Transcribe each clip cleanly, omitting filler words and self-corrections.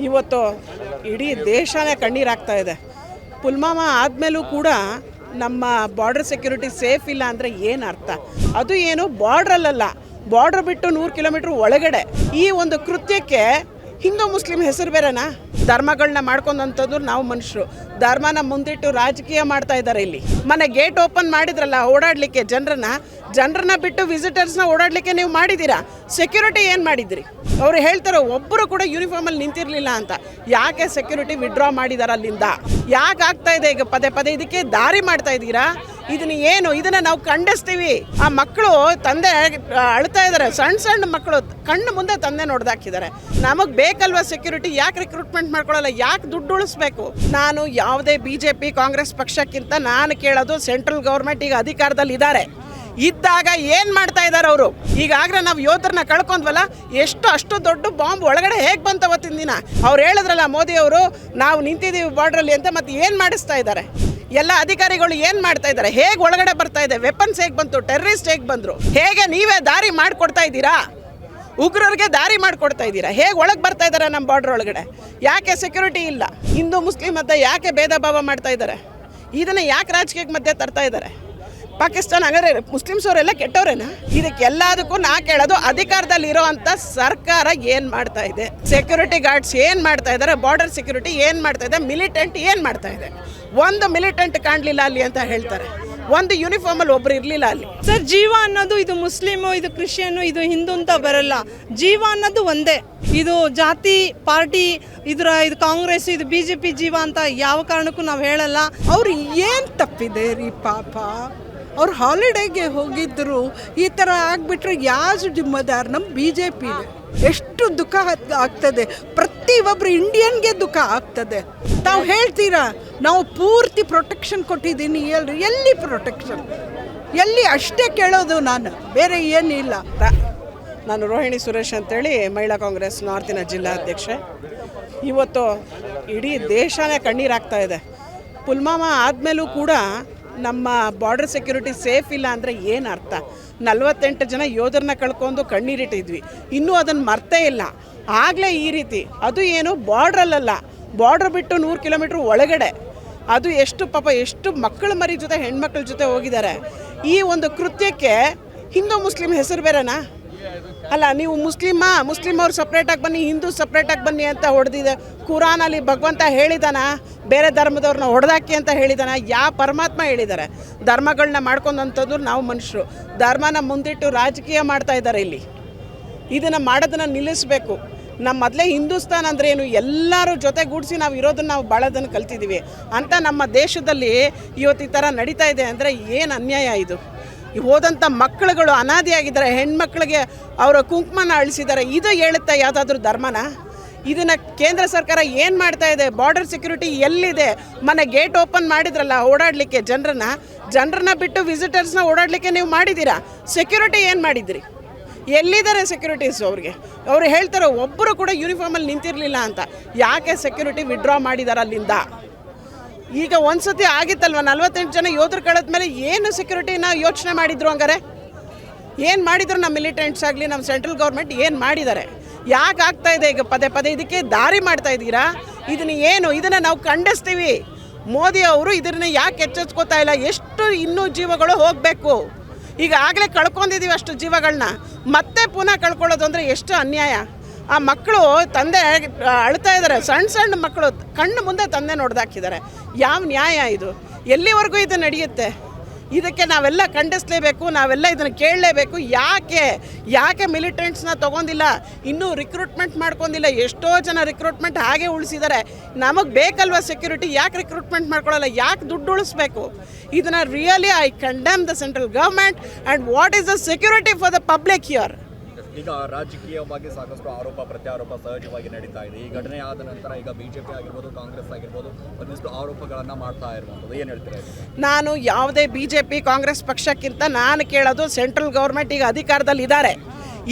ಇವತ್ತು ಇಡೀ ದೇಶನೇ ಕಣ್ಣೀರಾಗ್ತಾ ಇದೆ. ಪುಲ್ವಾಮಾ ಆದಮೇಲೂ ಕೂಡ ನಮ್ಮ ಬಾರ್ಡರ್ ಸೆಕ್ಯೂರಿಟಿ ಸೇಫ್ ಇಲ್ಲ ಅಂದರೆ ಏನು ಅರ್ಥ? ಅದು ಏನು ಬಾರ್ಡ್ರಲ್ಲ, ಬಾರ್ಡ್ರ್ ಬಿಟ್ಟು 100 ಕಿಲೋಮೀಟ್ರ್ ಒಳಗಡೆ ಈ ಒಂದು ಕೃತ್ಯಕ್ಕೆ ಹಿಂದೂ ಮುಸ್ಲಿಂ ಹೆಸರು ಬೇರೆನಾ? ಧರ್ಮಗಳನ್ನ ಮಾಡ್ಕೊಂಡಂಥದ್ದು ನಾವು ಮನುಷ್ಯರು, ಧರ್ಮನ ಮುಂದಿಟ್ಟು ರಾಜಕೀಯ ಮಾಡ್ತಾ ಇದ್ದಾರೆ. ಇಲ್ಲಿ ಮನೆ ಗೇಟ್ ಓಪನ್ ಮಾಡಿದ್ರಲ್ಲ ಓಡಾಡಲಿಕ್ಕೆ, ಜನರನ್ನ ಬಿಟ್ಟು ವಿಸಿಟರ್ಸ್ನ ಓಡಾಡಲಿಕ್ಕೆ ನೀವು ಮಾಡಿದ್ದೀರಾ. ಸೆಕ್ಯೂರಿಟಿ ಏನು ಮಾಡಿದ್ರಿ? ಅವರು ಹೇಳ್ತಾರೆ ಒಬ್ಬರು ಕೂಡ ಯೂನಿಫಾರ್ಮಲ್ಲಿ ನಿಂತಿರಲಿಲ್ಲ ಅಂತ. ಯಾಕೆ ಸೆಕ್ಯೂರಿಟಿ ವಿಡ್ರಾ ಮಾಡಿದಾರ ಅಲ್ಲಿಂದ? ಯಾಕೆ ಆಗ್ತಾ ಇದೆ ಈಗ ಪದೇ ಪದೇ? ಇದಕ್ಕೆ ದಾರಿ ಮಾಡ್ತಾ ಇದ್ದೀರಾ? ಇದನ್ನು ನಾವು ಖಂಡಿಸ್ತೀವಿ. ಆ ಮಕ್ಕಳು ತಂದೆ ಅಳ್ತಾ ಇದ್ದಾರೆ, ಸಣ್ಣ ಮಕ್ಕಳು ಕಣ್ಣು ಮುಂದೆ ತಂದೆ ನೋಡ್ದಾಕಿದ್ದಾರೆ. ನಮಗೆ ಬೇಕಲ್ವ ಸೆಕ್ಯೂರಿಟಿ? ಯಾಕೆ ರಿಕ್ರೂಟ್ಮೆಂಟ್ ಮಾಡ್ಕೊಳ್ಳಲ್ಲ? ಯಾಕೆ ದುಡ್ಡು ಉಳಿಸ್ಬೇಕು? ನಾನು ಯಾವುದೇ BJP ಕಾಂಗ್ರೆಸ್ ಪಕ್ಷಕ್ಕಿಂತ ನಾನು ಕೇಳೋದು ಸೆಂಟ್ರಲ್ ಗೌರ್ಮೆಂಟ್ ಈಗ ಅಧಿಕಾರದಲ್ಲಿ ಇದ್ದಾಗ ಏನು ಮಾಡ್ತಾ ಇದ್ದಾರೆ ಅವರು? ಈಗಾಗಲೇ ನಾವು ಯೋಧರನ್ನ ಕಳ್ಕೊಂಡ್ವಲ್ಲ, ಅಷ್ಟು ದೊಡ್ಡ ಬಾಂಬ್ ಒಳಗಡೆ ಹೇಗೆ ಬಂತು ಅವತ್ತಿನ ದಿನ? ಅವ್ರು ಹೇಳಿದ್ರಲ್ಲ ಮೋದಿ ಅವರು, ನಾವು ನಿಂತಿದ್ದೀವಿ ಬಾರ್ಡ್ರಲ್ಲಿ ಅಂತ. ಮತ್ತೆ ಏನು ಮಾಡಿಸ್ತಾ ಇದ್ದಾರೆ? ಎಲ್ಲ ಅಧಿಕಾರಿಗಳು ಏನು ಮಾಡ್ತಾ ಇದ್ದಾರೆ? ಹೇಗೆ ಒಳಗಡೆ ಬರ್ತಾ ಇದೆ? ವೆಪನ್ಸ್ ಹೇಗೆ ಬಂತು? ಟೆರ್ರಿಸ್ಟ್ ಹೇಗೆ ಬಂದರು? ಹೇಗೆ ನೀವೇ ದಾರಿ ಮಾಡಿಕೊಡ್ತಾ ಇದ್ದೀರಾ? ಉಗ್ರರಿಗೆ ದಾರಿ ಮಾಡಿಕೊಡ್ತಾ ಇದ್ದೀರಾ? ಹೇಗೆ ಒಳಗೆ ಬರ್ತಾ ಇದ್ದಾರೆ ನಮ್ಮ ಬಾರ್ಡ್ರ್ ಒಳಗಡೆ? ಯಾಕೆ ಸೆಕ್ಯೂರಿಟಿ ಇಲ್ಲ? ಹಿಂದೂ ಮುಸ್ಲಿಂ ಮಧ್ಯೆ ಯಾಕೆ ಭೇದ ಭಾವ ಮಾಡ್ತಾ ಇದ್ದಾರೆ? ಇದನ್ನು ಯಾಕೆ ರಾಜಕೀಯಕ್ಕೆ ಮಧ್ಯೆ ತರ್ತಾ ಇದ್ದಾರೆ? ಪಾಕಿಸ್ತಾನ ಹಂಗಾರೆ ಮುಸ್ಲಿಮ್ಸ್ ಅವರೆಲ್ಲ ಕೆಟ್ಟವ್ರೇನಾ? ಇದಕ್ಕೆಲ್ಲದಕ್ಕೂ ನಾ ಕೇಳೋದು, ಅಧಿಕಾರದಲ್ಲಿ ಇರೋವಂಥ ಸರ್ಕಾರ ಏನು ಮಾಡ್ತಾ ಇದೆ? ಸೆಕ್ಯೂರಿಟಿ ಗಾರ್ಡ್ಸ್ ಏನು ಮಾಡ್ತಾ ಇದ್ದಾರೆ? ಬಾರ್ಡರ್ ಸೆಕ್ಯೂರಿಟಿ ಏನು ಮಾಡ್ತಾ ಇದೆ? ಮಿಲಿಟೆಂಟ್ ಏನು ಮಾಡ್ತಾ ಇದೆ? ಒಂದು ಮಿಲಿಟೆಂಟ್ ಕಾಣಲಿಲ್ಲ ಅಲ್ಲಿ ಅಂತ ಹೇಳ್ತಾರೆ. ಒಂದು ಯೂನಿಫಾರ್ಮಲ್ಲಿ ಒಬ್ರು ಇರಲಿಲ್ಲ ಅಲ್ಲಿ. ಸರ್, ಜೀವ ಅನ್ನೋದು ಇದು ಮುಸ್ಲಿಮು, ಇದು ಕ್ರಿಶ್ಚಿಯನು, ಇದು ಹಿಂದೂ ಅಂತ ಬರಲ್ಲ. ಜೀವ ಅನ್ನೋದು ಒಂದೇ. ಇದು ಜಾತಿ ಪಾರ್ಟಿ ಇದು ಕಾಂಗ್ರೆಸ್, ಇದು BJP ಜೀವ ಅಂತ ಯಾವ ಕಾರಣಕ್ಕೂ ನಾವು ಹೇಳಲ್ಲ. ಅವ್ರು ಏನು ತಪ್ಪಿದೆ ರೀ ಪಾಪ? ಅವ್ರು ಹಾಲಿಡೇಗೆ ಹೋಗಿದ್ದರು, ಈ ಥರ ಆಗಿಬಿಟ್ರೆ ಯಾರು ಜಿಮ್ಮದಾರ್? ನಮ್ಮ BJP. ಎಷ್ಟು ದುಃಖ ಆಗ್ತದೆ, ಪ್ರತಿಯೊಬ್ಬರು ಇಂಡಿಯನ್ಗೆ ದುಃಖ ಆಗ್ತದೆ. ತಾವು ಹೇಳ್ತೀರಾ ನಾವು ಪೂರ್ತಿ ಪ್ರೊಟೆಕ್ಷನ್ ಕೊಟ್ಟಿದ್ದೀನಿ, ಎಲ್ಲಿ ಪ್ರೊಟೆಕ್ಷನ್? ಎಲ್ಲಿ? ಅಷ್ಟೇ ಕೇಳೋದು ನಾನು, ಬೇರೆ ಏನಿಲ್ಲ. ನಾನು ರೋಹಿಣಿ ಸುರೇಶ್ ಅಂತೇಳಿ ಮಹಿಳಾ ಕಾಂಗ್ರೆಸ್ ನಾರ್ತಿನ ಜಿಲ್ಲಾಧ್ಯಕ್ಷೆ. ಇವತ್ತು ಇಡೀ ದೇಶನೇ ಕಣ್ಣೀರಾಗ್ತಾ ಇದೆ. ಪುಲ್ವಾಮಾ ಆದಮೇಲೂ ಕೂಡ ನಮ್ಮ ಬಾರ್ಡರ್ ಸೆಕ್ಯೂರಿಟಿ ಸೇಫ್ ಇಲ್ಲ ಅಂದರೆ ಏನು ಅರ್ಥ? 48 ಜನ ಯೋಧರನ್ನ ಕಳ್ಕೊಂಡು ಕಣ್ಣೀರಿಟ್ಟಿದ್ವಿ, ಇನ್ನೂ ಅದನ್ನು ಮರ್ತೇ ಇಲ್ಲ. ಆಗಲೇ ಈ ರೀತಿ, ಅದು ಏನು ಬಾರ್ಡ್ರಲ್ಲ, ಬಾರ್ಡ್ರ್ ಬಿಟ್ಟು 100 ಕಿಲೋಮೀಟ್ರ್ ಒಳಗಡೆ. ಅದು ಎಷ್ಟು ಮಕ್ಕಳ ಮರಿ ಜೊತೆ ಹೆಣ್ಮಕ್ಳ ಜೊತೆ ಹೋಗಿದ್ದಾರೆ. ಈ ಒಂದು ಕೃತ್ಯಕ್ಕೆ ಹಿಂದೂ ಮುಸ್ಲಿಂ ಹೆಸರು ಬೇರೆನಾ? ಅಲ್ಲ, ನೀವು ಮುಸ್ಲಿಮ್ ಅವ್ರು ಸಪ್ರೇಟಾಗಿ ಬನ್ನಿ, ಹಿಂದೂ ಸಪ್ರೇಟಾಗಿ ಬನ್ನಿ ಅಂತ ಹೊಡೆದಿದೆ. ಕುರಾನಲ್ಲಿ ಭಗವಂತ ಹೇಳಿದಾನ ಬೇರೆ ಧರ್ಮದವ್ರನ್ನ ಹೊಡೆದಾಕಿ ಅಂತ ಹೇಳಿದಾನ? ಯಾವ ಪರಮಾತ್ಮ ಹೇಳಿದ್ದಾರೆ? ಧರ್ಮಗಳನ್ನ ಮಾಡ್ಕೊಂಡಂಥದ್ದು ನಾವು ಮನುಷ್ಯರು, ಧರ್ಮನ ಮುಂದಿಟ್ಟು ರಾಜಕೀಯ ಮಾಡ್ತಾ ಇದ್ದಾರೆ. ಇಲ್ಲಿ ಇದನ್ನು ಮಾಡೋದನ್ನು ನಿಲ್ಲಿಸಬೇಕು. ನಮ್ಮ ಮೊದಲೇ ಹಿಂದೂಸ್ತಾನ್ ಅಂದರೆ ಏನು? ಎಲ್ಲರೂ ಜೊತೆಗೂಡಿಸಿ ನಾವು ಇರೋದನ್ನು ನಾವು ಭಾಳದನ್ನು ಕಲ್ತಿದ್ದೀವಿ ಅಂತ ನಮ್ಮ ದೇಶದಲ್ಲಿ ಇವತ್ತು ಈ ಥರ ನಡೀತಾ ಇದೆ ಅಂದರೆ ಏನು ಅನ್ಯಾಯ ಇದು? ಹೋದಂಥ ಮಕ್ಕಳುಗಳು ಅನಾದಿಯಾಗಿದ್ದಾರೆ, ಹೆಣ್ಮಕ್ಳಿಗೆ ಅವರ ಕುಂಕುಮನ ಅಳಿಸಿದ್ದಾರೆ. ಇದು ಹೇಳುತ್ತಾ ಯಾವುದಾದ್ರೂ ಧರ್ಮನ? ಇದನ್ನು ಕೇಂದ್ರ ಸರ್ಕಾರ ಏನು ಮಾಡ್ತಾ ಇದೆ? ಬಾರ್ಡರ್ ಸೆಕ್ಯೂರಿಟಿ ಎಲ್ಲಿದೆ? ಮನೆ ಗೇಟ್ ಓಪನ್ ಮಾಡಿದ್ರಲ್ಲ ಓಡಾಡಲಿಕ್ಕೆ, ಜನರನ್ನ ಬಿಟ್ಟು ವಿಸಿಟರ್ಸ್ನ ಓಡಾಡಲಿಕ್ಕೆ ನೀವು ಮಾಡಿದ್ದೀರಾ. ಸೆಕ್ಯೂರಿಟಿ ಏನು ಮಾಡಿದ್ರಿ? ಎಲ್ಲಿದ್ದಾರೆ ಸೆಕ್ಯೂರಿಟೀಸ್? ಅವ್ರು ಹೇಳ್ತಾರೆ ಒಬ್ಬರು ಕೂಡ ಯೂನಿಫಾರ್ಮಲ್ಲಿ ನಿಂತಿರಲಿಲ್ಲ ಅಂತ. ಯಾಕೆ ಸೆಕ್ಯೂರಿಟಿ ವಿಡ್ರಾ ಮಾಡಿದಾರ ಅಲ್ಲಿಂದ? ಈಗ ಒಂದು ಸತಿ ಆಗಿತ್ತಲ್ವ, 48 ಜನ ಯೋಧರು ಕಳೆದ್ಮೇಲೆ ಏನು ಸೆಕ್ಯೂರಿಟಿನ ಯೋಚನೆ ಮಾಡಿದ್ರು? ಹಂಗಾರೆ ಏನು ಮಾಡಿದ್ರು? ನಮ್ಮ ಮಿಲಿಟೆಂಟ್ಸ್ ಆಗಲಿ, ನಮ್ಮ ಸೆಂಟ್ರಲ್ ಗೌರ್ಮೆಂಟ್ ಏನು ಮಾಡಿದ್ದಾರೆ? ಯಾಕೆ ಆಗ್ತಾ ಇದೆ ಈಗ ಪದೇ ಪದೇ? ಇದಕ್ಕೆ ದಾರಿ ಮಾಡ್ತಾ ಇದ್ದೀರಾ? ಇದನ್ನು ನಾವು ಖಂಡಿಸ್ತೀವಿ. ಮೋದಿ ಅವರು ಇದನ್ನು ಯಾಕೆ ಎಚ್ಚೆತ್ಕೋತಾ ಇಲ್ಲ? ಇನ್ನೂ ಜೀವಗಳು ಹೋಗಬೇಕು. ಈಗ ಆಗಲೇ ಕಳ್ಕೊಂಡಿದ್ದೀವಿ ಅಷ್ಟು ಜೀವಗಳನ್ನ, ಮತ್ತೆ ಪುನಃ ಕಳ್ಕೊಳ್ಳೋದು ಅಂದರೆ ಎಷ್ಟು ಅನ್ಯಾಯ? ಆ ಮಕ್ಕಳು ತಂದೆ ಅಳ್ತಾ ಇದ್ದಾರೆ, ಸಣ್ಣ ಮಕ್ಕಳು ಕಣ್ಣು ಮುಂದೆ ತಂದೆ ನೋಡ್ದಾಕಿದ್ದಾರೆ. ಯಾವ ನ್ಯಾಯ ಇದು? ಎಲ್ಲಿವರೆಗೂ ಇದು ನಡೆಯುತ್ತೆ? ಇದಕ್ಕೆ ನಾವೆಲ್ಲ ಖಂಡಿಸಲೇಬೇಕು, ನಾವೆಲ್ಲ ಇದನ್ನು ಕೇಳಲೇಬೇಕು. ಯಾಕೆ ಮಿಲಿಟೆಂಟ್ಸ್ನ ತೊಗೊಂಡಿಲ್ಲ? ಇನ್ನೂ ರಿಕ್ರೂಟ್ಮೆಂಟ್ ಮಾಡ್ಕೊಂಡಿಲ್ಲ. ಎಷ್ಟೋ ಜನ ರಿಕ್ರೂಟ್ಮೆಂಟ್ ಹಾಗೆ ಉಳಿಸಿದ್ದಾರೆ. ನಮಗೆ ಬೇಕಲ್ವ ಸೆಕ್ಯೂರಿಟಿ? ಯಾಕೆ ರಿಕ್ರೂಟ್ಮೆಂಟ್ ಮಾಡ್ಕೊಳ್ಳಲ್ಲ? ಯಾಕೆ ದುಡ್ಡು ಉಳಿಸ್ಬೇಕು? ಇದನ್ನು really I condemn the central government and what is the security for the public here? ಈಗ ರಾಜಕೀಯವಾಗಿ ಸಾಕಷ್ಟು ಆರೋಪ ಪ್ರತ್ಯಾರೋಪ ಸಹಜವಾಗಿ ನಡೀತಾ ಇದೆ. ಈ ಘಟನೆ ಆದ ನಂತರ ಈಗ BJP ಆಗಿರ್ಬೋದು, ಕಾಂಗ್ರೆಸ್ ಆಗಿರ್ಬೋದು, ಒಂದಿಷ್ಟು ಆರೋಪಗಳನ್ನು ಮಾಡ್ತಾ ಇರುವಂಥದ್ದು, ಏನು ಹೇಳ್ತೀರಾ? ನಾನು ಯಾವುದೇ BJP ಕಾಂಗ್ರೆಸ್ ಪಕ್ಷಕ್ಕಿಂತ ನಾನು ಕೇಳೋದು ಸೆಂಟ್ರಲ್ ಗೌರ್ಮೆಂಟ್ ಈಗ ಅಧಿಕಾರದಲ್ಲಿ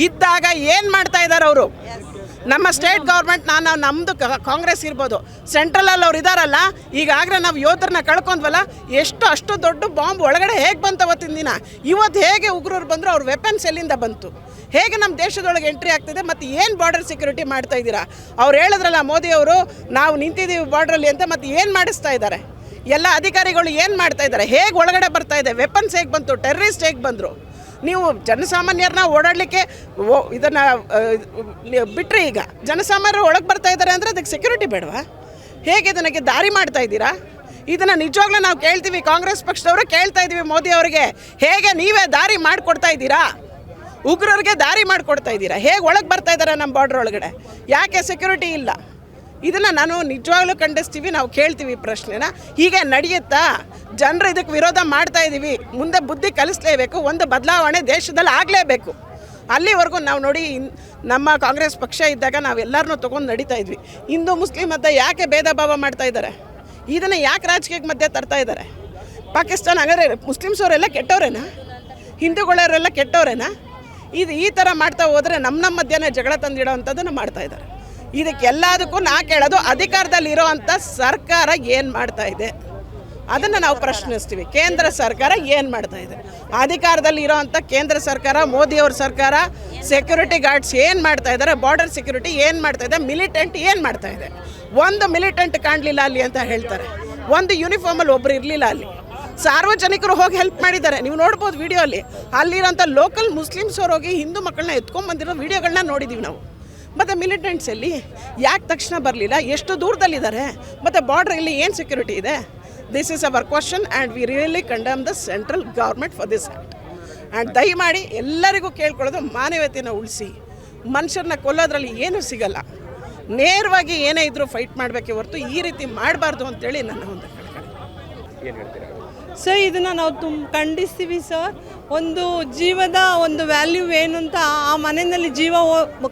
ಇದ್ದಾಗ ಏನು ಮಾಡ್ತಾ ಇದ್ದಾರೆ ಅವರು? ನಮ್ಮ ಸ್ಟೇಟ್ ಗೌರ್ಮೆಂಟ್ ನಮ್ಮದು ಕಾಂಗ್ರೆಸ್ ಇರ್ಬೋದು, ಸೆಂಟ್ರಲಲ್ಲಿ ಅವ್ರು ಇದ್ದಾರಲ್ಲ, ಈಗಾಗಲೇ ನಾವು ಯೋಧರನ್ನ ಕಳ್ಕೊಂಡ್ವಲ್ಲ, ಅಷ್ಟು ದೊಡ್ಡ ಬಾಂಬ್ ಒಳಗಡೆ ಹೇಗೆ ಬಂತು ಅವತ್ತಿನ ದಿನ, ಇವತ್ತು ಹೇಗೆ ಉಗ್ರರು ಬಂದರು, ಅವ್ರ ವೆಪನ್ಸ್ ಎಲ್ಲಿಂದ ಬಂತು, ಹೇಗೆ ನಮ್ಮ ದೇಶದೊಳಗೆ ಎಂಟ್ರಿ ಆಗ್ತಿದೆ, ಮತ್ತು ಏನು ಬಾರ್ಡರ್ ಸೆಕ್ಯೂರಿಟಿ ಮಾಡ್ತಾ ಇದ್ದೀರಾ? ಅವ್ರು ಹೇಳಿದ್ರಲ್ಲ ಮೋದಿಯವರು, ನಾವು ನಿಂತಿದ್ದೀವಿ ಬಾರ್ಡ್ರಲ್ಲಿ ಅಂತ, ಮತ್ತು ಏನು ಮಾಡಿಸ್ತಾ ಇದ್ದಾರೆ? ಎಲ್ಲ ಅಧಿಕಾರಿಗಳು ಏನು ಮಾಡ್ತಾ ಇದ್ದಾರೆ? ಹೇಗೆ ಒಳಗಡೆ ಬರ್ತಾ ಇದೆ? ವೆಪನ್ಸ್ ಹೇಗೆ ಬಂತು? ಟೆರ್ರಿಸ್ಟ್ ಹೇಗೆ ಬಂದರು? ನೀವು ಜನಸಾಮಾನ್ಯರನ್ನ ಓಡಾಡಲಿಕ್ಕೆ ಇದನ್ನು ಬಿಟ್ಟರೆ, ಈಗ ಜನಸಾಮಾನ್ಯರು ಒಳಗೆ ಬರ್ತಾ ಇದ್ದಾರೆ ಅಂದರೆ ಅದಕ್ಕೆ ಸೆಕ್ಯೂರಿಟಿ ಬೇಡವಾ? ಹೇಗೆ ಇದಕ್ಕೆ ದಾರಿ ಮಾಡ್ತಾ ಇದ್ದೀರಾ? ಇದನ್ನು ನಿಜವಾಗ್ಲೂ ನಾವು ಕೇಳ್ತೀವಿ, ಕಾಂಗ್ರೆಸ್ ಪಕ್ಷದವರು ಕೇಳ್ತಾ ಇದ್ದೀವಿ ಮೋದಿ ಅವರಿಗೆ, ಹೇಗೆ ನೀವೇ ದಾರಿ ಮಾಡಿಕೊಡ್ತಾ ಇದ್ದೀರಾ? ಉಗ್ರರಿಗೆ ದಾರಿ ಮಾಡಿಕೊಡ್ತಾ ಇದ್ದೀರಾ? ಹೇಗೆ ಒಳಗೆ ಬರ್ತಾ ಇದ್ದಾರೆ ನಮ್ಮ ಬಾರ್ಡ್ರ್ ಒಳಗಡೆ? ಯಾಕೆ ಸೆಕ್ಯೂರಿಟಿ ಇಲ್ಲ? ಇದನ್ನು ನಾನು ನಿಜವಾಗ್ಲೂ ಖಂಡಿಸ್ತೀವಿ, ನಾವು ಕೇಳ್ತೀವಿ ಪ್ರಶ್ನೆನ. ಹೀಗೆ ನಡೆಯುತ್ತಾ? ಜನರು ಇದಕ್ಕೆ ವಿರೋಧ ಮಾಡ್ತಾ ಇದ್ದೀವಿ, ಮುಂದೆ ಬುದ್ಧಿ ಕಲಿಸಲೇಬೇಕು, ಒಂದು ಬದಲಾವಣೆ ದೇಶದಲ್ಲಿ ಆಗಲೇಬೇಕು. ಅಲ್ಲಿವರೆಗೂ ನಾವು ನೋಡಿ, ನಮ್ಮ ಕಾಂಗ್ರೆಸ್ ಪಕ್ಷ ಇದ್ದಾಗ ನಾವೆಲ್ಲರನ್ನೂ ತೊಗೊಂಡು ನಡೀತಾ ಇದ್ವಿ. ಹಿಂದೂ ಮುಸ್ಲಿಂ ಅಂತ ಯಾಕೆ ಭೇದ ಭಾವ ಮಾಡ್ತಾ ಇದ್ದಾರೆ? ಇದನ್ನು ಯಾಕೆ ರಾಜಕೀಯಕ್ಕೆ ಮಧ್ಯೆ ತರ್ತಾ ಇದ್ದಾರೆ? ಪಾಕಿಸ್ತಾನ ಹಾಗಾದರೆ ಮುಸ್ಲಿಮ್ಸ್ ಅವರೆಲ್ಲ ಕೆಟ್ಟವರೇನಾ? ಹಿಂದೂಗಳವರೆಲ್ಲ ಕೆಟ್ಟವರೇನಾ? ಈ ಥರ ಮಾಡ್ತಾ ಹೋದರೆ ನಮ್ಮ ಮಧ್ಯೆ ಜಗಳ ತಂದಿಡೋ ಅಂಥದ್ದನ್ನು ಮಾಡ್ತಾ ಇದ್ದಾರೆ. ಇದಕ್ಕೆಲ್ಲದಕ್ಕೂ ನಾ ಕೇಳೋದು, ಅಧಿಕಾರದಲ್ಲಿರೋ ಅಂಥ ಸರ್ಕಾರ ಏನು ಮಾಡ್ತಾ ಇದೆ ಅದನ್ನು ನಾವು ಪ್ರಶ್ನಿಸ್ತೀವಿ. ಕೇಂದ್ರ ಸರ್ಕಾರ ಏನು ಮಾಡ್ತಾ ಇದೆ? ಅಧಿಕಾರದಲ್ಲಿ ಇರೋ ಅಂಥ ಕೇಂದ್ರ ಸರ್ಕಾರ, ಮೋದಿಯವ್ರ ಸರ್ಕಾರ, ಸೆಕ್ಯೂರಿಟಿ ಗಾರ್ಡ್ಸ್ ಏನು ಮಾಡ್ತಾ ಇದ್ದಾರೆ? ಬಾರ್ಡರ್ ಸೆಕ್ಯೂರಿಟಿ ಏನು ಮಾಡ್ತಾ ಇದೆ? ಮಿಲಿಟೆಂಟ್ ಏನು ಮಾಡ್ತಾ ಇದೆ? ಒಂದು ಮಿಲಿಟೆಂಟ್ ಕಾಣಲಿಲ್ಲ ಅಲ್ಲಿ ಅಂತ ಹೇಳ್ತಾರೆ. ಒಂದು ಯೂನಿಫಾರ್ಮಲ್ಲಿ ಒಬ್ಬರು ಇರಲಿಲ್ಲ ಅಲ್ಲಿ. ಸಾರ್ವಜನಿಕರು ಹೋಗಿ ಹೆಲ್ಪ್ ಮಾಡಿದ್ದಾರೆ, ನೀವು ನೋಡ್ಬೋದು ವಿಡಿಯೋಲ್ಲಿ. ಅಲ್ಲಿರೋಂಥ ಲೋಕಲ್ ಮುಸ್ಲಿಮ್ಸ್ ಅವ್ರು ಹೋಗಿ ಹಿಂದೂ ಮಕ್ಕಳನ್ನ ಎತ್ಕೊಂಡ್ಬಂದಿರೋ ವಿಡಿಯೋಗಳನ್ನ ನೋಡಿದ್ದೀವಿ ನಾವು. ಮತ್ತು ಮಿಲಿಟೆಂಟ್ಸ್ ಎಲ್ಲಿ? ಯಾಕೆ ತಕ್ಷಣ ಬರಲಿಲ್ಲ? ಎಷ್ಟು ದೂರದಲ್ಲಿದ್ದಾರೆ? ಮತ್ತು ಬಾರ್ಡ್ರಲ್ಲಿ ಏನು ಸೆಕ್ಯೂರಿಟಿ ಇದೆ? This is our question and we really condemn the central government for this act. And ದಯಮಾಡಿ ಎಲ್ಲರಿಗೂ ಕೇಳ್ಕೊಳ್ಳೋದು, ಮಾನವೀಯತೆಯನ್ನು ಉಳಿಸಿ. ಮನುಷ್ಯರನ್ನ ಕೊಲ್ಲೋದ್ರಲ್ಲಿ ಏನೂ ಸಿಗಲ್ಲ. ನೇರವಾಗಿ ಏನೇ ಇದ್ದರೂ ಫೈಟ್ ಮಾಡಬೇಕೆ ಹೊರತು ಈ ರೀತಿ ಮಾಡಬಾರ್ದು ಅಂತೇಳಿ ನನ್ನ ಒಂದು ಕಳಕಳಿ. ಏನು ಹೇಳ್ತೀರಾ? ಸರ್, ಇದನ್ನು ನಾವು ಖಂಡಿಸ್ತೀವಿ ಸರ್. ಒಂದು ಜೀವದ ಒಂದು ವ್ಯಾಲ್ಯೂ ಏನು ಅಂತ ಆ ಮನೆಯಲ್ಲಿ ಜೀವ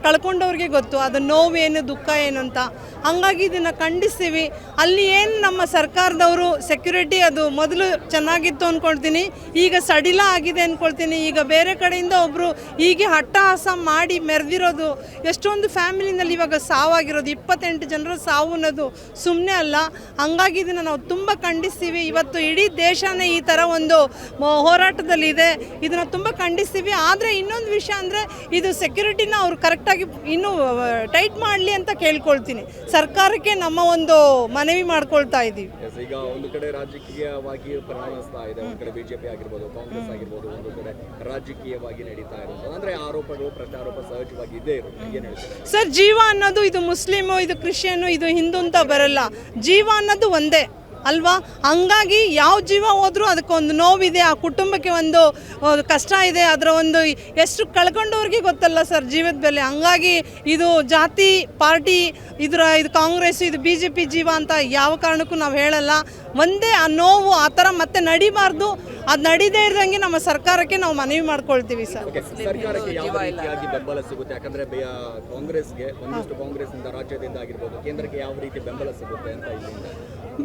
ಕಳ್ಕೊಂಡವ್ರಿಗೆ ಗೊತ್ತು, ಅದು ನೋವೇನು, ದುಃಖ ಏನು ಅಂತ. ಹಂಗಾಗಿ ಇದನ್ನು ಖಂಡಿಸ್ತೀವಿ. ಅಲ್ಲಿ ಏನು ನಮ್ಮ ಸರ್ಕಾರದವರು ಸೆಕ್ಯೂರಿಟಿ ಅದು ಮೊದಲು ಚೆನ್ನಾಗಿತ್ತು ಅಂದ್ಕೊಳ್ತೀನಿ, ಈಗ ಸಡಿಲ ಆಗಿದೆ ಅಂದ್ಕೊಳ್ತೀನಿ. ಈಗ ಬೇರೆ ಕಡೆಯಿಂದ ಒಬ್ಬರು ಹೀಗೆ ಹಟ್ಟಹಾಸ ಮಾಡಿ ಮೆರೆದಿರೋದು, ಎಷ್ಟೊಂದು ಫ್ಯಾಮಿಲಿನಲ್ಲಿ ಇವಾಗ ಸಾವಾಗಿರೋದು, 28 ಜನರು ಸಾವು ಅನ್ನೋದು ಸುಮ್ಮನೆ ಅಲ್ಲ. ಹಂಗಾಗಿ ಇದನ್ನು ನಾವು ತುಂಬ ಖಂಡಿಸ್ತೀವಿ. ಇವತ್ತು ಇಡೀ ದೇಶನೇ ಈ ಥರ ಒಂದು ಹೋರಾಟದಲ್ಲಿದೆ, ಇದನ್ನು ತುಂಬ ಖಂಡಿಸ್ತೀವಿ. ಆದರೆ ಇನ್ನೊಂದು ವಿಷಯ ಅಂದರೆ, ಇದು ಸೆಕ್ಯೂರಿಟಿನ ಅವ್ರು ಕರೆಕ್ಟಾಗಿ ಇನ್ನೂ ಟೈಟ್ ಮಾಡಲಿ ಅಂತ ಕೇಳ್ಕೊಳ್ತೀನಿ. ಸರ್ಕಾರಕ್ಕೆ ನಮ್ಮ ಒಂದು ಮನವಿ ಮಾಡ್ಕೊಳ್ತಾ ಇದ್ದೀವಿ. ಈಗ ಒಂದು ಕಡೆ ರಾಜಕೀಯವಾಗಿ ಪರಿಣಮಿಸ್ತಾ ಇದೆ, ಒಂದು ಕಡೆ ಬಿಜೆಪಿ ಆಗಿರ್ಬೋದು, ಕಾಂಗ್ರೆಸ್ ಆಗಿರ್ಬೋದು, ಒಂದು ಕಡೆ ರಾಜಕೀಯವಾಗಿ ನಡೀತಾ ಇರೋದು, ಅಂದರೆ ಆರೋಪಗಳು ಪ್ರತ್ಯಾರೋಪ ಸಹಜವಾಗಿ ಇದ್ದೇ ಇರುತ್ತೆ. ಏನು ಹೇಳ್ತಾರೆ ಸರ್? ಜೀವ ಅನ್ನೋದು ಇದು ಮುಸ್ಲಿಮು, ಇದು ಕ್ರಿಶ್ಚಿಯನ್ನು, ಇದು ಹಿಂದೂ ಅಂತ ಬರಲ್ಲ. ಜೀವ ಅನ್ನೋದು ಒಂದೇ ಅಲ್ವಾ? ಹಂಗಾಗಿ ಯಾವ ಜೀವ ಹೋದ್ರೂ ಅದಕ್ಕೊಂದು ನೋವಿದೆ, ಆ ಕುಟುಂಬಕ್ಕೆ ಒಂದು ಕಷ್ಟ ಇದೆ, ಅದರ ಒಂದು ಎಷ್ಟು ಕಳ್ಕೊಂಡವ್ರಿಗೆ ಗೊತ್ತಲ್ಲ ಸರ್ ಜೀವದ ಬೆಲೆ. ಹಂಗಾಗಿ ಇದು ಜಾತಿ ಪಾರ್ಟಿ ಇದು ಕಾಂಗ್ರೆಸ್, ಇದು BJP ಜೀವ ಅಂತ ಯಾವ ಕಾರಣಕ್ಕೂ ನಾವು ಹೇಳಲ್ಲ. ಒಂದೇ ಆ ನೋವು ಆ ಥರ ಮತ್ತೆ ನಡಿಬಾರ್ದು. ಅದು ನಡೀದೇ ಇದ್ದಂಗೆ ನಮ್ಮ ಸರ್ಕಾರಕ್ಕೆ ನಾವು ಮನವಿ ಮಾಡ್ಕೊಳ್ತೀವಿ ಸರ್. ಸರ್ಕಾರಕ್ಕೆ ಯಾವ ರೀತಿಯಾಗಿ ಬೆಂಬಲ ಸಿಗುತ್ತೆ? ಯಾಕಂದ್ರೆ ಕಾಂಗ್ರೆಸ್ಗೆ ಒಂದಿಷ್ಟು ಕಾಂಗ್ರೆಸ್ನಿಂದ ರಾಜ್ಯದಿಂದ ಆಗಿರ್ಬೋದು, ಕೇಂದ್ರಕ್ಕೆ ಯಾವ ರೀತಿ ಬೆಂಬಲ ಸಿಗುತ್ತೆ ಅಂತ ಇಲ್ಲಿಂದ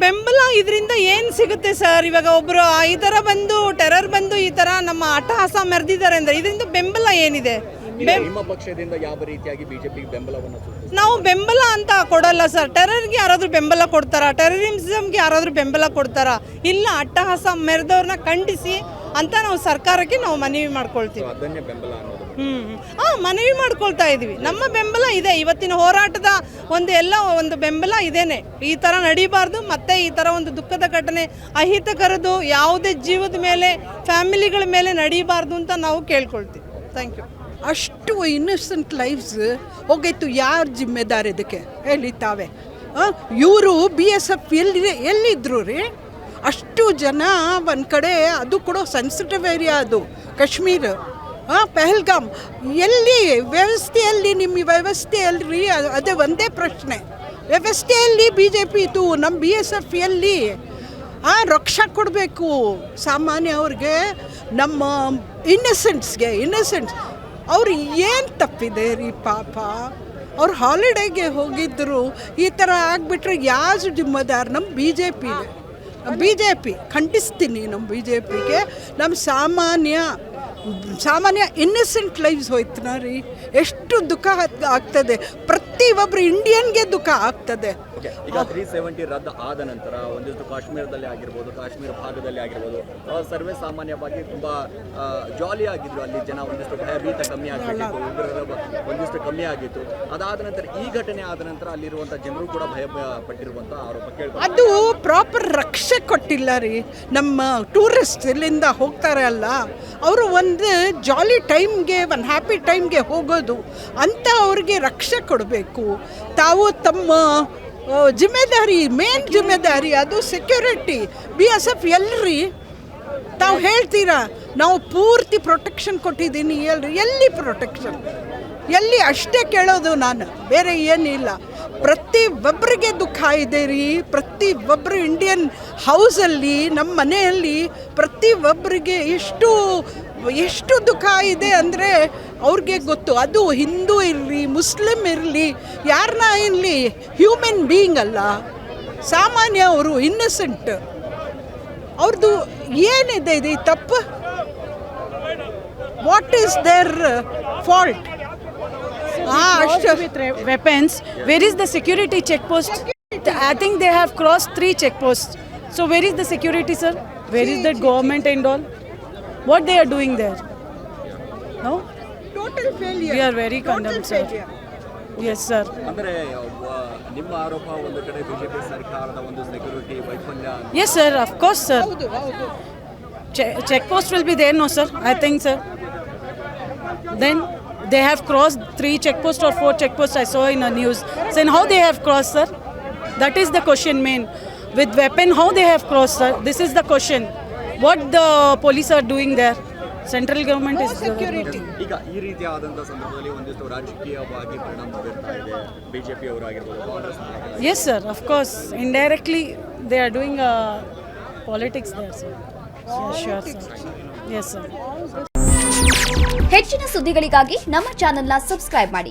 ಬೆಂಬಲ ಇದರಿಂದ ಏನು ಸಿಗುತ್ತೆ ಸರ್? ಇವಾಗ ಒಬ್ಬರು ಈ ಥರ ಬಂದು ಟೆರರ್ ಬಂದು ಈ ಥರ ನಮ್ಮ ಅಟ್ಟಹಾಸ ಮೆರೆದಿದ್ದಾರೆ ಅಂದರೆ ಇದರಿಂದ ಬೆಂಬಲ ಏನಿದೆ? ನಿಮ್ಮ ಪಕ್ಷದಿಂದ ಯಾವ ರೀತಿಯಾಗಿ ಬಿಜೆಪಿಗೆ ಬೆಂಬಲವನ್ನು ನಾವು ಬೆಂಬಲ ಅಂತ ಕೊಡಲ್ಲ ಸರ್. ಟೆರರ್ಗೆ ಯಾರಾದರೂ ಬೆಂಬಲ ಕೊಡ್ತಾರಾ? ಟೆರರಿಸಮ್ಗೆ ಯಾರಾದರೂ ಬೆಂಬಲ ಕೊಡ್ತಾರಾ? ಇಲ್ಲ. ಅಟ್ಟಹಾಸ ಮೆರೆದವ್ರನ್ನ ಖಂಡಿಸಿ ಅಂತ ನಾವು ಸರ್ಕಾರಕ್ಕೆ ನಾವು ಮನವಿ ಮಾಡ್ಕೊಳ್ತೀವಿ. ಅದನ್ನೇ ಬೆಂಬಲ ಅನ್ನೋದು. ಮನವಿ ಮಾಡ್ಕೊಳ್ತಾ ಇದ್ದೀವಿ. ನಮ್ಮ ಬೆಂಬಲ ಇದೆ. ಇವತ್ತಿನ ಹೋರಾಟದ ಒಂದು ಬೆಂಬಲ ಇದೇನೆ. ಈ ಥರ ನಡೀಬಾರ್ದು. ಮತ್ತೆ ಈ ಥರ ಒಂದು ದುಃಖದ ಘಟನೆ, ಅಹಿತಕರದು ಯಾವುದೇ ಜೀವದ ಮೇಲೆ, ಫ್ಯಾಮಿಲಿಗಳ ಮೇಲೆ ನಡೀಬಾರ್ದು ಅಂತ ನಾವು ಕೇಳ್ಕೊಳ್ತೀವಿ. Thank you. ಅಷ್ಟು ಇನ್ನಸೆಂಟ್ ಲೈಫ್ಸ್ ಹೋಗಿತ್ತು. ಯಾರು ಜಿಮ್ಮೆದಾರ್ ಇದಕ್ಕೆ ಹೇಳಿ ತಾವೇ? ಇವರು BSF ಎಲ್ಲಿದ್ರು ರೀ? ಅಷ್ಟು ಜನ ಒಂದು ಕಡೆ, ಅದು ಕೂಡ ಸೆನ್ಸಿಟಿವ್ ಏರಿಯಾ, ಅದು ಕಾಶ್ಮೀರ, ಪಹಲ್ಗಾಮ್. ಎಲ್ಲಿ ವ್ಯವಸ್ಥೆಯಲ್ಲಿ, ನಿಮ್ಮ ವ್ಯವಸ್ಥೆಯಲ್ರಿ? ಅದೇ ಒಂದೇ ಪ್ರಶ್ನೆ. ವ್ಯವಸ್ಥೆಯಲ್ಲಿ BJP ಇತ್ತು, ನಮ್ಮ BSF ಎಲ್ಲಿ? ರಕ್ಷಾ ಕೊಡಬೇಕು ಸಾಮಾನ್ಯ ಅವ್ರಿಗೆ, ನಮ್ಮ ಇನ್ನಸೆಂಟ್ಸ್. ಅವ್ರು ಏನು ತಪ್ಪಿದೆ ರೀ ಪಾಪ? ಅವ್ರು ಹಾಲಿಡೇಗೆ ಹೋಗಿದ್ದರು, ಈ ಥರ ಆಗಿಬಿಟ್ರೆ ಯಾರು ಜಿಮ್ಮೆದಾರ್? ನಮ್ಮ BJP ಖಂಡಿಸ್ತೀನಿ. ನಮ್ಮ BJPಗೆ ನಮ್ಮ ಸಾಮಾನ್ಯ ಇನ್ನಸೆಂಟ್ ಲೈಫ್ಸ್ ಹೋಯ್ತನ ರೀ. ಎಷ್ಟು ದುಃಖ ಆಗ್ತದೆ. ಪ್ರತಿಯೊಬ್ಬರು ಇಂಡಿಯನ್ಗೆ ದುಃಖ ಆಗ್ತದೆ. ಓಕೆ, ಈಗ 370 ರದ್ದು ಆದ ನಂತರ ಒಂದಿಷ್ಟು ಕಾಶ್ಮೀರದಲ್ಲಿ ಆಗಿರ್ಬೋದು, ಕಾಶ್ಮೀರ ಭಾಗದಲ್ಲಿ ಆಗಿರ್ಬೋದು, ಸರ್ವೇ ಸಾಮಾನ್ಯವಾಗಿ ತುಂಬಾ ಜಾಲಿ ಆಗಿದ್ರು ಅಲ್ಲಿ ಜನ. ಒಂದಿಷ್ಟು ಭಯಭೀತ ಕಮ್ಮಿ ಆಗಬೇಕಿತ್ತು, ಉಗ್ರರ ಒಂದಿಷ್ಟು ಕಮ್ಮಿ ಆಗಿತ್ತು. ಅದಾದ ನಂತರ ಈ ಘಟನೆ ಆದ ನಂತರ ಅಲ್ಲಿರುವಂಥ ಜನರು ಕೂಡ ಭಯ ಪಟ್ಟಿರುವಂಥ ಆರೋಪ ಕೇಳ್ತಾರೆ. ಅದು ಪ್ರಾಪರ್ ರಕ್ಷೆ ಕೊಟ್ಟಿಲ್ಲ ರೀ. ನಮ್ಮ ಟೂರಿಸ್ಟ್ ಇಲ್ಲಿಂದ ಹೋಗ್ತಾರೆ ಅಲ್ಲ, ಅವರು ಒಂದು ಜಾಲಿ ಟೈಮ್ಗೆ, ಒಂದು ಹ್ಯಾಪಿ ಟೈಮ್ಗೆ ಹೋಗೋದು ಅಂತ ಅವ್ರಿಗೆ ರಕ್ಷೆ ಕೊಡಬೇಕು. ತಾವು ತಮ್ಮ ಜಿಮ್ಮೆದಾರಿ, ಮೇನ್ ಜಿಮ್ಮೆದಾರಿ ಅದು ಸೆಕ್ಯೂರಿಟಿ. BSF ಎಲ್ರಿ ತಾವು ಹೇಳ್ತೀರಾ ನಾವು ಪೂರ್ತಿ ಪ್ರೊಟೆಕ್ಷನ್ ಕೊಟ್ಟಿದ್ದೀನಿ, ಎಲ್ಲಿ ಪ್ರೊಟೆಕ್ಷನ್, ಎಲ್ಲಿ ಅಷ್ಟೇ ಕೇಳೋದು ನಾನು, ಬೇರೆ ಏನಿಲ್ಲ. ಪ್ರತಿ ಒಬ್ಬರಿಗೆ ದುಃಖ ಇದೆ ರೀ. ಪ್ರತಿ ಒಬ್ಬರು ಇಂಡಿಯನ್ ಹೌಸಲ್ಲಿ, ನಮ್ಮ ಮನೆಯಲ್ಲಿ ಪ್ರತಿ ಒಬ್ಬರಿಗೆ ಎಷ್ಟು ದುಃಖ ಇದೆ ಅಂದರೆ ಅವ್ರಿಗೆ ಗೊತ್ತು. ಅದು ಹಿಂದೂ ಇರಲಿ, ಮುಸ್ಲಿಮ್ ಇರಲಿ, ಯಾರನ್ನ ಇರಲಿ, ಹ್ಯೂಮನ್ ಬೀಯಿಂಗ್ ಅಲ್ಲ, ಸಾಮಾನ್ಯ. ಅವರು ಇನ್ನಸೆಂಟ್. ಅವ್ರದ್ದು ಏನಿದೆ ಇದು ತಪ್ಪು? What is there fault? With weapons, where is the security check post? I think they have crossed 3 checkposts. So where is the security, sir? Where is the government and all? What they are doing there? No? Total failure. We are very condemned, sir. Yes, sir. ಅಂದರೆ ನಿಮ್ಮ ಆರೋಪ ಒಂದು ಕಡೆ BJP ಸರ್ಕಾರದ ಒಂದು security ವೈಫಲ್ಯ. Yes, sir. Of course, sir. Check post will be there, no, sir? I think, sir. Then they have crossed 3 checkposts or 4 checkposts. I saw in the news. So how they have crossed, sir? That is the question, main. With weapon, how they have crossed, sir? This is the question. What the police are doing there? Central government is security. ಈಗ ಈ ರೀತಿ ಆದಂಥ ಸಂದರ್ಭದಲ್ಲಿ ಒಂದಿಷ್ಟು ರಾಜಕೀಯವಾಗಿ ಪರಿಣಾಮ ಬೀರ್ತಾ ಇದೆ ಬಿಜೆಪಿ ಅವರಾಗಿರ್ಬೋದು, Congress. Yes, sir. Of course. Indirectly, they are doing politics there, sir. Yeah, sure, sir. Yes, sir. ಹೆಚ್ಚಿನ ಸುದ್ದಿಗಳಿಗಾಗಿ ನಮ್ಮ ಚಾನೆಲ್ನ ಸಬ್ಸ್ಕ್ರೈಬ್ ಮಾಡಿ.